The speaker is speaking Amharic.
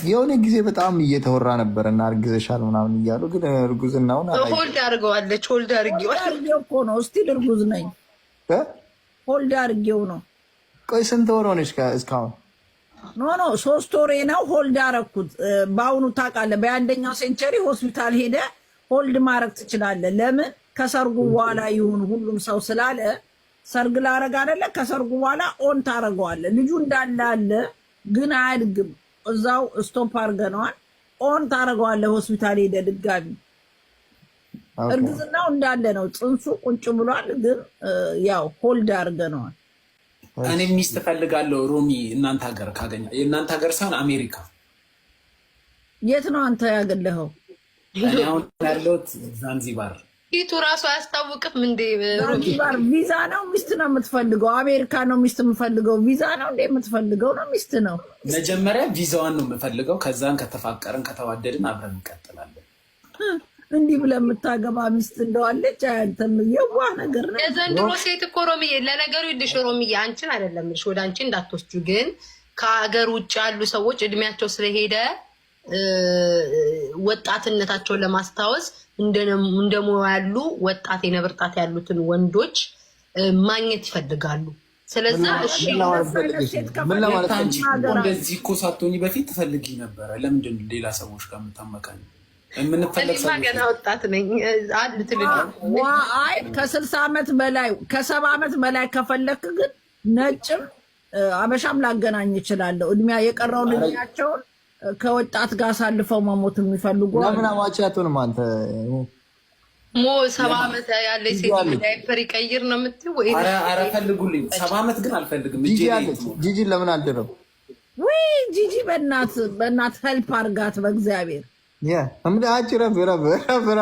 የሆነ ጊዜ በጣም እየተወራ ነበር እና አርግዘሻል ምናምን እያሉ ግን እርጉዝናውን ሆልድ አድርገዋለች። ሆልድ አድርጌው እኮ ነው። እስቲል እርጉዝ ነኝ። ሆልድ አድርጌው ነው። ቆይ ስንት ወር ሆነች እስካሁን? ኖ 3 ወሬ ነው ሆልድ አረኩት። በአሁኑ ታውቃለህ፣ በአንደኛው ሴንቸሪ ሆስፒታል ሄደ ሆልድ ማድረግ ትችላለህ። ለምን ከሰርጉ በኋላ ይሁን ሁሉም ሰው ስላለ ሰርግ ላረግ አይደለ? ከሰርጉ በኋላ ኦን ታረገዋለህ። ልጁ እንዳለ አለ ግን አያድግም። እዛው ስቶፕ አድርገነዋል። ኦን ታረገዋለህ። ሆስፒታል ሄደ ድጋሚ እርግዝናው እንዳለ ነው። ጽንሱ ቁጭ ብሏል፣ ግን ያው ሆልድ አድርገነዋል። እኔ ሚስት ፈልጋለሁ ሮሚ፣ እናንተ ሀገር ካገኘ የእናንተ ሀገር ሳይሆን አሜሪካ። የት ነው አንተ ያገለኸው? እኔ አሁን ያለሁት ዛንዚባር። ፊቱ ራሱ አያስታውቅም እንዴ? ዛንዚባር ቪዛ ነው ሚስት ነው የምትፈልገው? አሜሪካ ነው ሚስት የምፈልገው? ቪዛ ነው እንዴ የምትፈልገው? ነው ሚስት ነው? መጀመሪያ ቪዛዋን ነው የምፈልገው። ከዛን ከተፋቀርን ከተዋደድን አብረን እንቀጥላለን። እንዲህ ብለህ የምታገባ ሚስት እንደዋለች አያንተም። የዋህ ነገር ነው የዘንድሮ ሴት እኮ ሮሚዬ። ለነገሩ ይልሽ ሮሚዬ፣ አንቺን አይደለም ልሽ ወደ አንቺ እንዳትወስጁ። ግን ከሀገር ውጭ ያሉ ሰዎች እድሜያቸው ስለሄደ ወጣትነታቸውን ለማስታወስ እንደሞ ያሉ ወጣት የነብርጣት ያሉትን ወንዶች ማግኘት ይፈልጋሉ። ስለዚህ እሺ እንደዚህ እኮ ሳትሆኚ በፊት ትፈልጊ ነበረ። ለምንድን ሌላ ሰዎች ጋር የምታመካኝ? ገና ወጣት ነኝ። አንድ ትልቅ አይ ከ60 ዓመት በላይ ከ70 ዓመት በላይ ከፈለክ ግን ነጭም አበሻም ላገናኝ እችላለሁ። እድሜያ የቀረውን እድሜያቸውን ከወጣት ጋር አሳልፈው መሞት የሚፈልጉ ለምን አዋቻቱንም አንተ ሞ 70 ዓመት ያለ ሴት ዳይፐር ይቀይር ነው የምትይው ወይ? ኧረ ፈልጉልኝ። 70 ዓመት ግን አልፈልግም። ጂጂ ለምን አልደረው? ወይ ጂጂ በእናት ሄልፕ አድርጋት በእግዚአብሔር ያ አምዳ አጭራ በራ